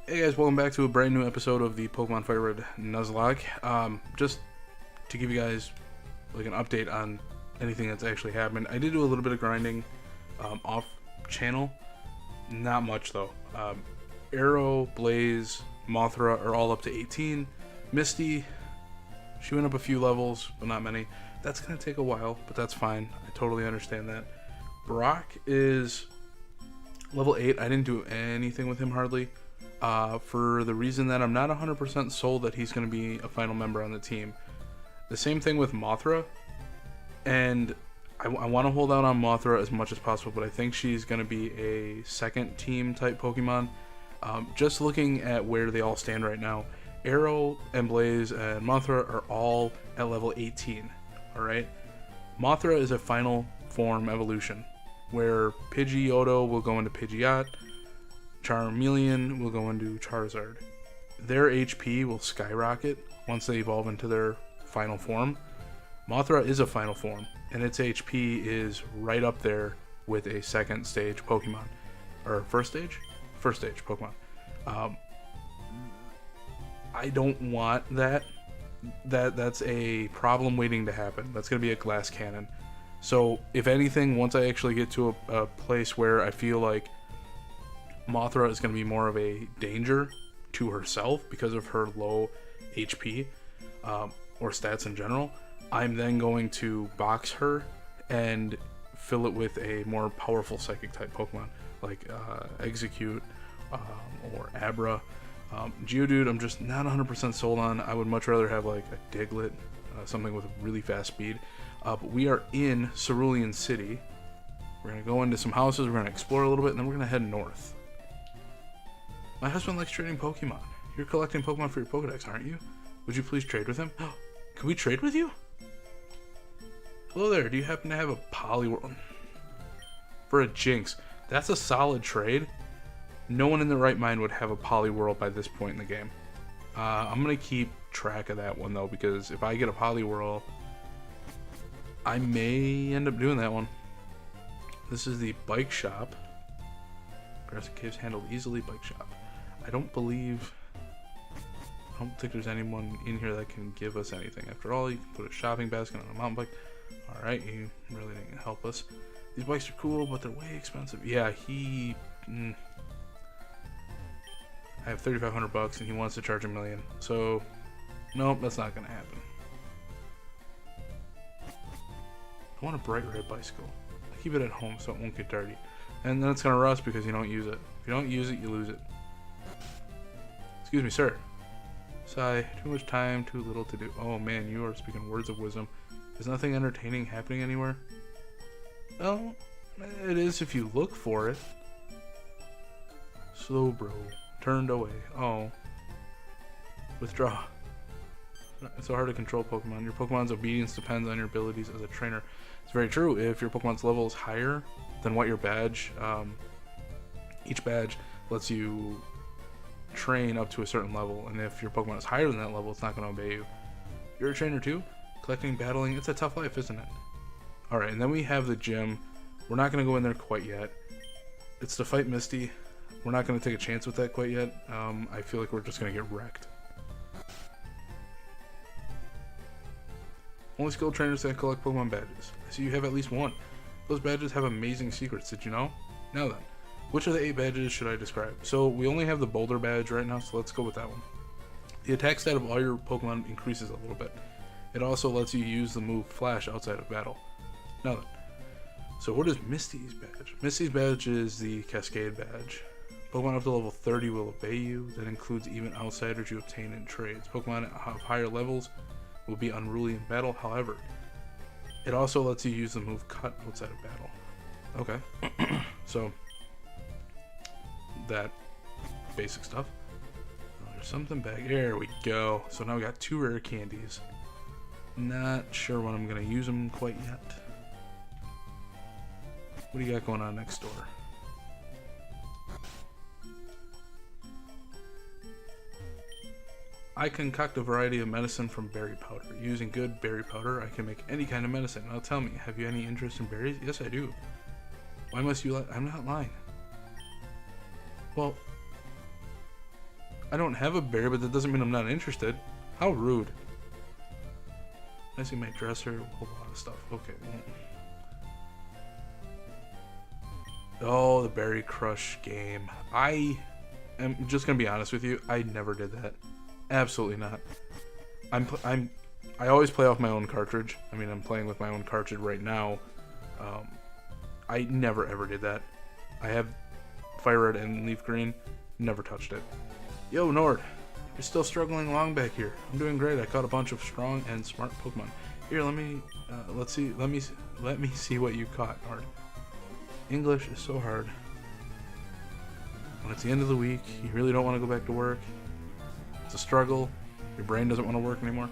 Hey guys, welcome back to a brand new episode of the Pokemon Fire Red Nuzlocke. Just to give you guys like an update on anything that's actually happened. I did do a little bit of grinding off channel, not much though. Arrow, Blaze, Mothra are all up to 18. Misty, she went up a few levels, but not many. That's gonna take a while, but that's fine. I totally understand that. Brock is level 8. I didn't do anything with him hardly. For the reason that I'm not 100% sold that he's going to be a final member on the team. The same thing with Mothra, and I want to hold out on Mothra as much as possible, but I think she's going to be a second team type Pokemon. Just looking at where they all stand right now, Arrow and Blaze and Mothra are all at level 18, alright? Mothra is a final form evolution, where Pidgeotto will go into Pidgeot, Charmeleon will go into Charizard. Their HP will skyrocket once they evolve into their final form. Mothra is a final form, and its HP is right up there with a second stage Pokemon. Or first stage? First stage Pokemon. I don't want that. That's a problem waiting to happen. That's going to be a glass cannon. So, if anything, once I actually get to a place where I feel like Mothra is going to be more of a danger to herself because of her low HP or stats in general, I'm then going to box her and fill it with a more powerful psychic type Pokemon like Execute or Abra. Geodude, I'm just not 100% sold on. I would much rather have like a Diglett, something with really fast speed. But we are in Cerulean City. We're going to go into some houses, we're going to explore a little bit, and then we're going to head north. My husband likes trading Pokemon. You're collecting Pokemon for your Pokedex, aren't you? Would you please trade with him? Can we trade with you? Hello there, do you happen to have a Poliwhirl? For a Jinx. That's a solid trade. No one in their right mind would have a Poliwhirl by this point in the game. I'm going to keep track of that one though, because if I get a Poliwhirl, I may end up doing that one. This is the bike shop. Aggressive caves handled easily, bike shop. I don't think there's anyone in here that can give us anything. After all, you can put a shopping basket on a mountain bike. Alright, you really didn't help us. These bikes are cool, but they're way expensive. Yeah, I have 3,500 bucks and he wants to charge $1 million. So, nope, that's not gonna happen. I want a bright red bicycle. I keep it at home so it won't get dirty. And then it's gonna rust because you don't use it. If you don't use it, you lose it. Excuse me, sir. Sigh. Too much time, too little to do. Oh man, you are speaking words of wisdom. Is nothing entertaining happening anywhere? Well, it is if you look for it. Slow bro. Turned away. Oh. Withdraw. It's so hard to control Pokemon. Your Pokemon's obedience depends on your abilities as a trainer. It's very true. If your Pokemon's level is higher than what your badge, each badge lets you train up to a certain level, and if your Pokemon is higher than that level, it's not going to obey you. You're a trainer too? Collecting, battling, it's a tough life, isn't it? Alright, and then we have the gym. We're not going to go in there quite yet. It's to fight Misty. We're not going to take a chance with that quite yet. I feel like we're just going to get wrecked. Only skilled trainers that collect Pokemon badges. I see you have at least one. Those badges have amazing secrets, did you know? Now then, which of the 8 badges should I describe? So we only have the Boulder badge right now, so let's go with that one. The attack stat of all your Pokemon increases a little bit. It also lets you use the move Flash outside of battle. Now then, so what is Misty's badge? Misty's badge is the Cascade badge. Pokemon up to level 30 will obey you. That includes even outsiders you obtain in trades. Pokemon at higher levels will be unruly in battle. However, it also lets you use the move Cut outside of battle. Okay. So, that basic stuff. Oh, there's something back. There we go. So now we got 2 rare candies. Not sure when I'm going to use them quite yet. What do you got going on next door? I concoct a variety of medicine from berry powder. Using good berry powder, I can make any kind of medicine. Now tell me, have you any interest in berries? Yes, I do. Why must you lie? I'm not lying. Well, I don't have a berry, but that doesn't mean I'm not interested. How rude. I see my dresser, a whole lot of stuff. Okay. Oh, the Berry Crush game. I am just gonna be honest with you. I never did that. Absolutely not. I always play off my own cartridge. I mean, I'm playing with my own cartridge right now. I never ever did that. I have Fire Red and Leaf Green. Never touched it. Yo, Nord. You're still struggling along back here. I'm doing great. I caught a bunch of strong and smart Pokemon. Here, let me see what you caught, Nord. English is so hard. When it's the end of the week, you really don't want to go back to work. It's a struggle. Your brain doesn't want to work anymore.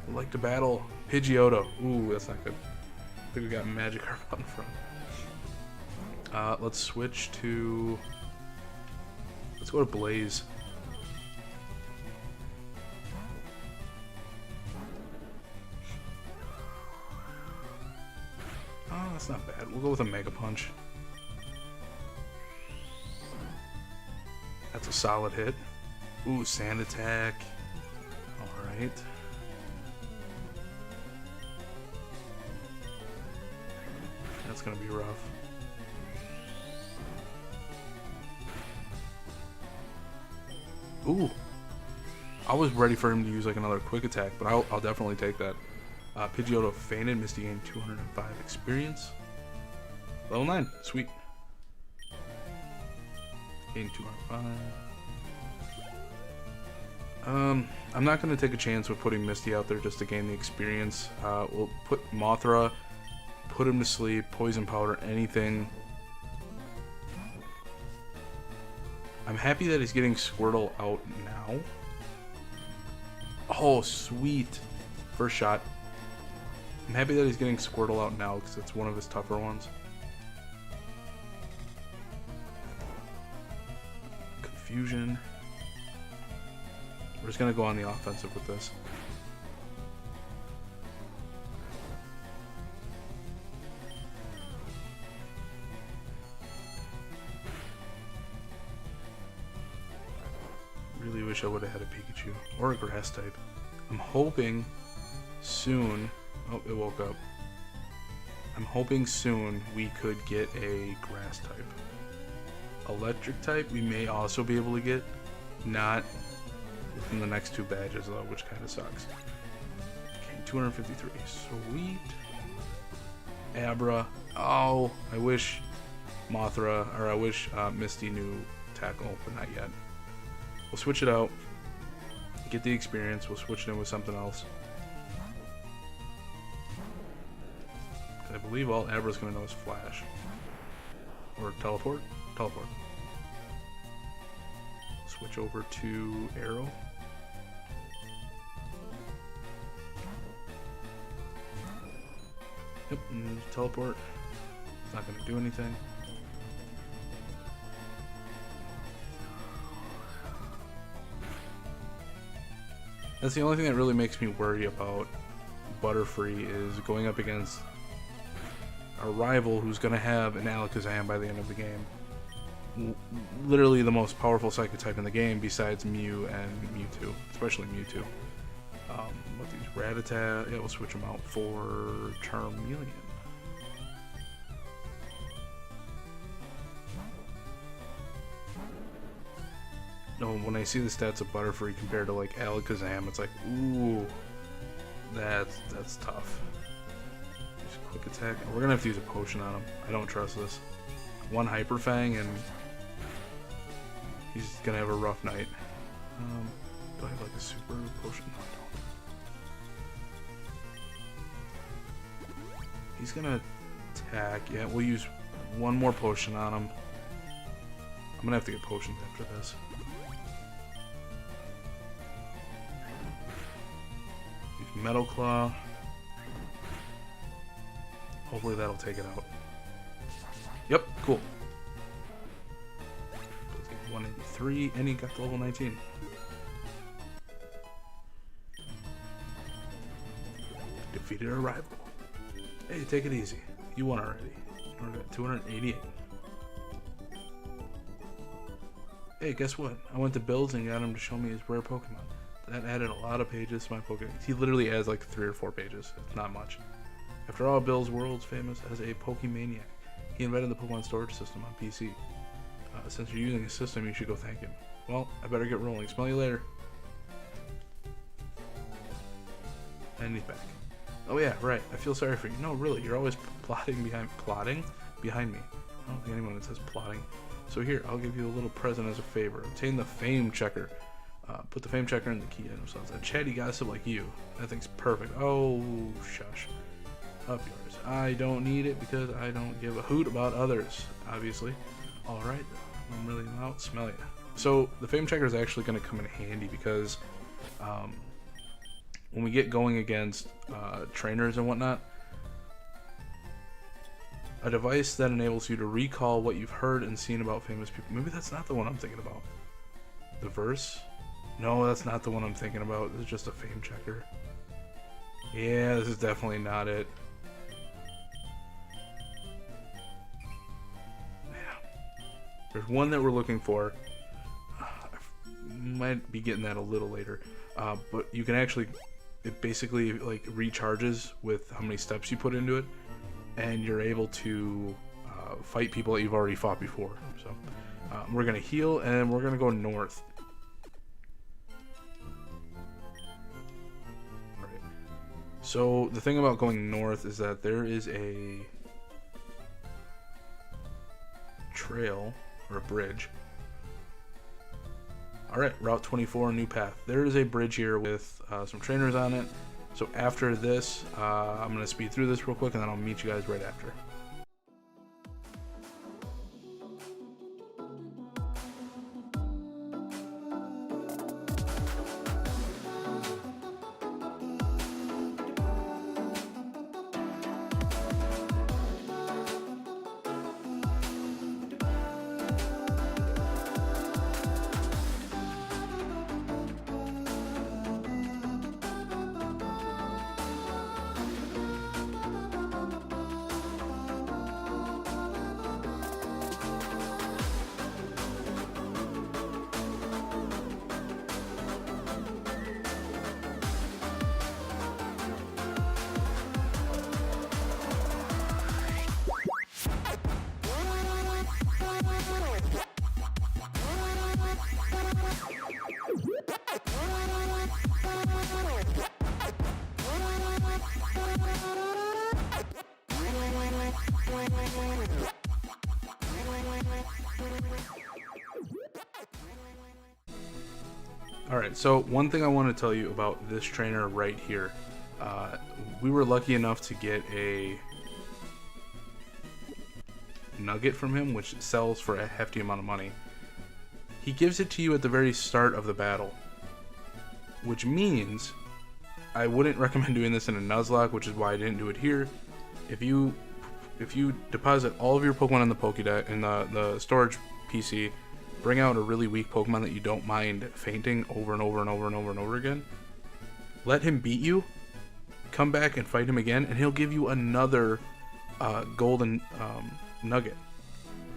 I'd like to battle Pidgeotto. Ooh, that's not good. I think we got Magikarp out in front. Let's switch to... Let's go to Blaze. Oh, that's not bad. We'll go with a Mega Punch. That's a solid hit. Ooh, Sand Attack. Alright. That's gonna be rough. Ooh. I was ready for him to use like another quick attack, but I'll definitely take that. Pidgeotto fainted. Misty gained 205 experience. Level 9. Sweet. Gained 205. I'm not going to take a chance with putting Misty out there just to gain the experience. We'll put Mothra, put him to sleep, Poison Powder, anything. I'm happy that he's getting Squirtle out now. Oh, sweet. First shot. I'm happy that he's getting Squirtle out now because it's one of his tougher ones. Confusion. We're just going to go on the offensive with this. Really wish I would have had a Pikachu or a Grass type. I'm hoping soon... Oh, it woke up. I'm hoping soon we could get a Grass type. Electric type we may also be able to get. Not within the next 2 badges though, which kind of sucks. Okay, 253. Sweet. Abra. Oh, I wish Mothra, or I wish Misty knew Tackle, but not yet. We'll switch it out. Get the experience. We'll switch it in with something else. I believe all Abra's going to know is Flash. Or Teleport? Teleport. Switch over to Arrow. Yep, and Teleport. It's not going to do anything. That's the only thing that really makes me worry about Butterfree is going up against a rival who's going to have an Alakazam by the end of the game. Literally the most powerful Psychic type in the game besides Mew and Mewtwo, especially Mewtwo. With these Rattata, yeah, we'll switch them out for Charmeleon. No, when I see the stats of Butterfree compared to like Alakazam, it's like, ooh, that's tough. Just quick attack. We're gonna have to use a potion on him. I don't trust this. One Hyper Fang and he's gonna have a rough night. Do I have like a super potion? No, I don't. He's gonna attack. Yeah, we'll use one more potion on him. I'm gonna have to get potions after this. Metal Claw. Hopefully that'll take it out. Yep, cool. 183, and he got to level 19. Defeated a rival. Hey, take it easy. You won already. We're at 288. Hey, guess what? I went to Bill's and got him to show me his rare Pokemon. That added a lot of pages to my Pokedex. He literally adds like 3 or 4 pages. It's not much. After all, Bill's world's famous as a Pokemaniac. He invented the Pokemon storage system on PC. Since you're using his system, you should go thank him. Well, I better get rolling. Smell you later. And he's back. Oh yeah, right. I feel sorry for you. No, really, you're always plotting behind me. I don't think anyone that says plotting. So here, I'll give you a little present as a favor. Obtain the fame checker. Put the fame checker in the key item slots. A chatty gossip like you. That thing's perfect. Oh, shush. Up yours. I don't need it because I don't give a hoot about others, obviously. Alright, I'm really out. Smell ya. So, the fame checker is actually going to come in handy because when we get going against trainers and whatnot, a device that enables you to recall what you've heard and seen about famous people. Maybe that's not the one I'm thinking about. The verse? No, that's not the one I'm thinking about. This is just a fame checker. Yeah, this is definitely not it. Yeah. There's one that we're looking for. I might be getting that a little later. But you can actually, it basically like recharges with how many steps you put into it. And you're able to fight people that you've already fought before. So we're going to heal and we're going to go north. Right. So the thing about going north is that there is a trail or a bridge. Alright, Route 24, new path. There is a bridge here with some trainers on it. So after this, I'm going to speed through this real quick and then I'll meet you guys right after. Alright, so one thing I want to tell you about this trainer right here. We were lucky enough to get a nugget from him, which sells for a hefty amount of money. He gives it to you at the very start of the battle, which means I wouldn't recommend doing this in a Nuzlocke, which is why I didn't do it here. If you deposit all of your Pokemon in the Pokédex in the storage PC, bring out a really weak Pokemon that you don't mind fainting over and over and over and over and over again, let him beat you, come back and fight him again, and he'll give you another golden nugget.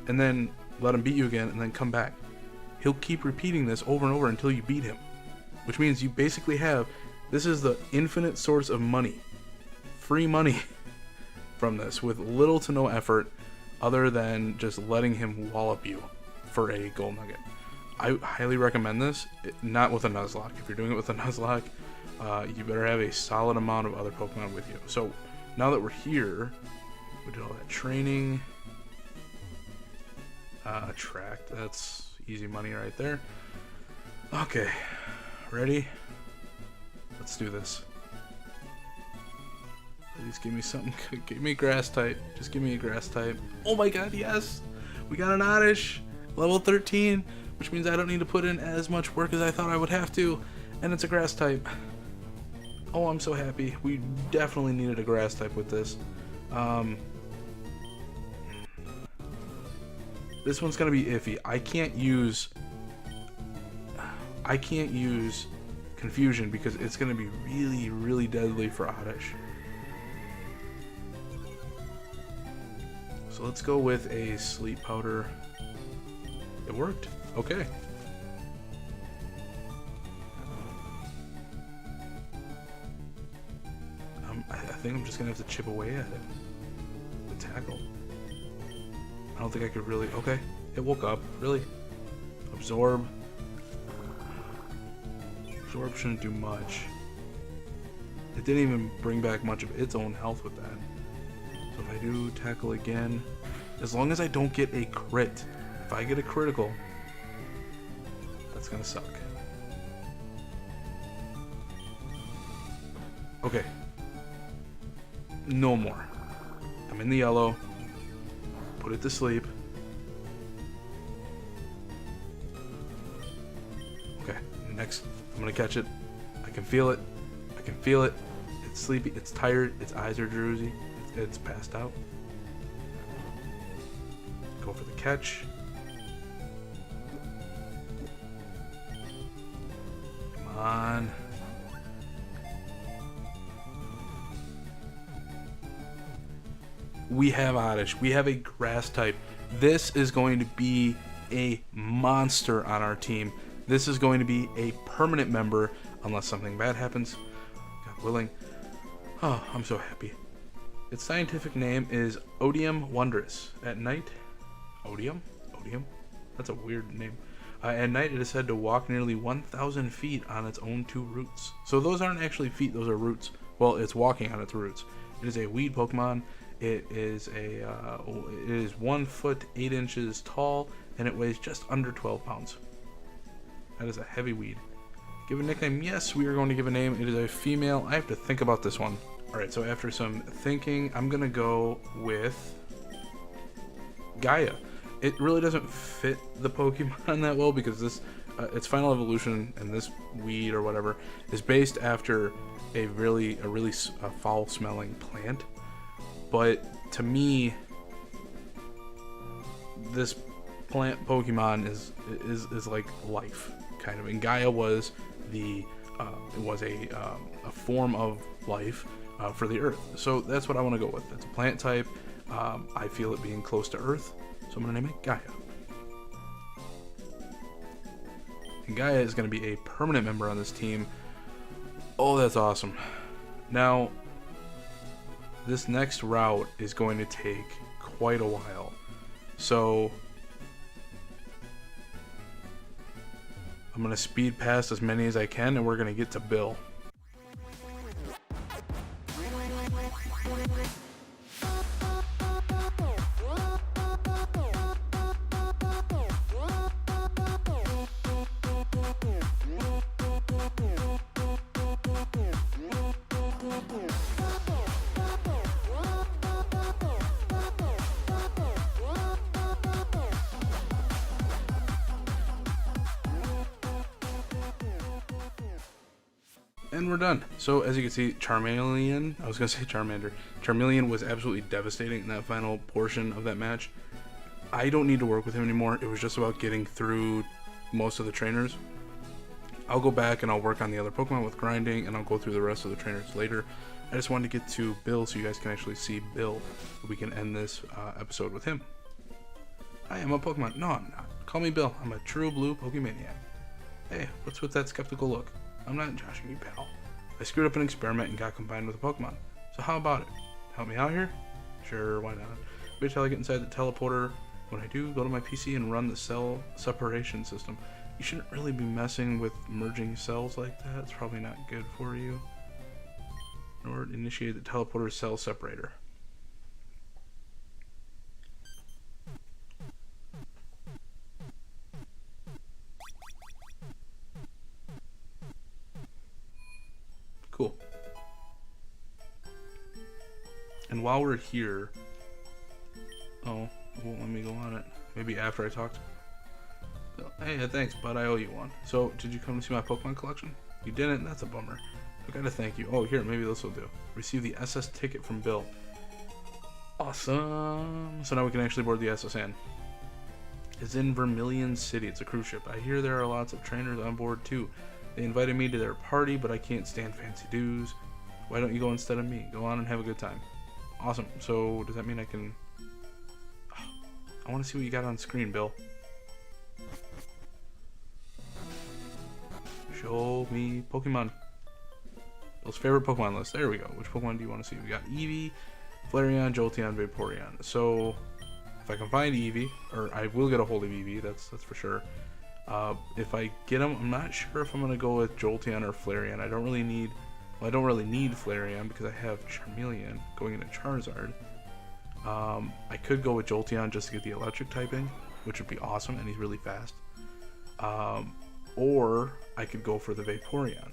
And then let him beat you again, and then come back. He'll keep repeating this over and over until you beat him. Which means you basically have, this is the infinite source of money. Free money from this with little to no effort other than just letting him wallop you for a gold nugget. I highly recommend this, not with a Nuzlocke. If you're doing it with a Nuzlocke, you better have a solid amount of other Pokemon with you. So now that we're here, we did all that training. Attract, that's easy money right there. Okay, ready? Let's do this. Please give me something. Give me a grass type. Just give me a grass type. Oh my god, yes! We got an Oddish! Level 13, which means I don't need to put in as much work as I thought I would have to. And it's a grass type. Oh, I'm so happy. We definitely needed a grass type with this. This one's gonna be iffy. I can't use Confusion because it's gonna be really, really deadly for Oddish. So let's go with a sleep powder. It worked. Okay. think I'm just gonna have to chip away at it with tackle. I don't think I could really. Okay, it woke up. Really? Absorb. Absorb shouldn't do much. It didn't even bring back much of its own health with that. So if I do tackle again, as long as I don't get a crit, if I get a critical, that's gonna suck. Okay. No more. I'm in the yellow. Put it to sleep. Okay, next, I'm gonna catch it. I can feel it. I can feel it. It's sleepy. It's tired. Its eyes are drowsy. It's passed out. Go for the catch. Come on. We have Oddish. We have a grass type. This is going to be a monster on our team. This is going to be a permanent member unless something bad happens. God willing. Oh, I'm so happy. Its scientific name is Odium wondrous. At night, Odium? That's a weird name. At night, it is said to walk nearly 1,000 feet on its own 2 roots. So those aren't actually feet; those are roots. Well, it's walking on its roots. It is a weed Pokemon. It is 1 foot 8 inches tall, and it weighs just under 12 pounds. That is a heavy weed. Give a nickname? Yes, we are going to give a name. It is a female. I have to think about this one. Alright, so after some thinking, I'm going to go with Gaia. It really doesn't fit the Pokemon that well because this, its final evolution and this weed or whatever is based after a really foul-smelling plant. But to me, this plant Pokemon is like life, kind of. And Gaia was a form of life for the Earth. So that's what I want to go with. It's a plant type. I feel it being close to Earth, so I'm going to name it Gaia. And Gaia is going to be a permanent member on this team. Oh, that's awesome. Now, this next route is going to take quite a while. So I'm going to speed past as many as I can, and we're going to get to Bill. And we're done. So as you can see, Charmeleon, I was going to say Charmander. Charmeleon was absolutely devastating in that final portion of that match. I don't need to work with him anymore. It was just about getting through most of the trainers. I'll go back and I'll work on the other Pokemon with grinding, and I'll go through the rest of the trainers later. I just wanted to get to Bill so you guys can actually see Bill. We can end this episode with him. I am a Pokemon. No, I'm not. Call me Bill. I'm a true blue Pokemaniac. Hey, what's with that skeptical look? I'm not joshing you, pal. I screwed up an experiment and got combined with a Pokemon. So how about it? Help me out here? Sure, why not? Wait till I get inside the teleporter. When I do, go to my PC and run the cell separation system. You shouldn't really be messing with merging cells like that. It's probably not good for you. In order to initiate the teleporter cell separator. Cool. And while we're here, oh, it won't let me go on it. Maybe after I talked. Hey, thanks, bud. I owe you one. So, did you come to see my Pokemon collection? You didn't? That's a bummer. I gotta thank you. Oh, here, maybe this will do. Receive the SS ticket from Bill. Awesome. So now we can actually board the SSN. It's in Vermilion City. It's a cruise ship. I hear there are lots of trainers on board too. They invited me to their party, but I can't stand fancy dues. Why don't you go instead of me? Go on and have a good time. Awesome. So does that mean I can... I want to see what you got on screen, Bill. Show me Pokemon. Most favorite Pokemon list. There we go. Which Pokemon do you want to see? We got Eevee, Flareon, Jolteon, Vaporeon. So if I can find Eevee, or I will get a hold of Eevee, that's for sure. If I get them, I'm not sure if I'm gonna go with Jolteon or Flareon. I don't really need Flareon because I have Charmeleon going into Charizard. I could go with Jolteon just to get the electric typing, which would be awesome, and he's really fast. Or I could go for the Vaporeon,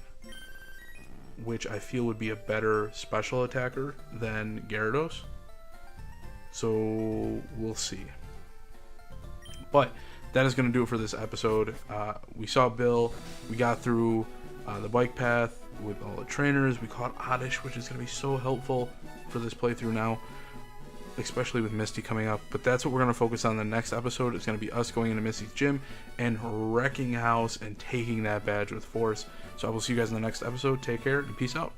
which I feel would be a better special attacker than Gyarados. So we'll see. But that is going to do it for this episode. We saw Bill. We got through the bike path with all the trainers. We caught Oddish, which is going to be so helpful for this playthrough now, especially with Misty coming up. But that's what we're going to focus on in the next episode. It's going to be us going into Misty's gym and wrecking house and taking that badge with force. So I will see you guys in the next episode. Take care and peace out.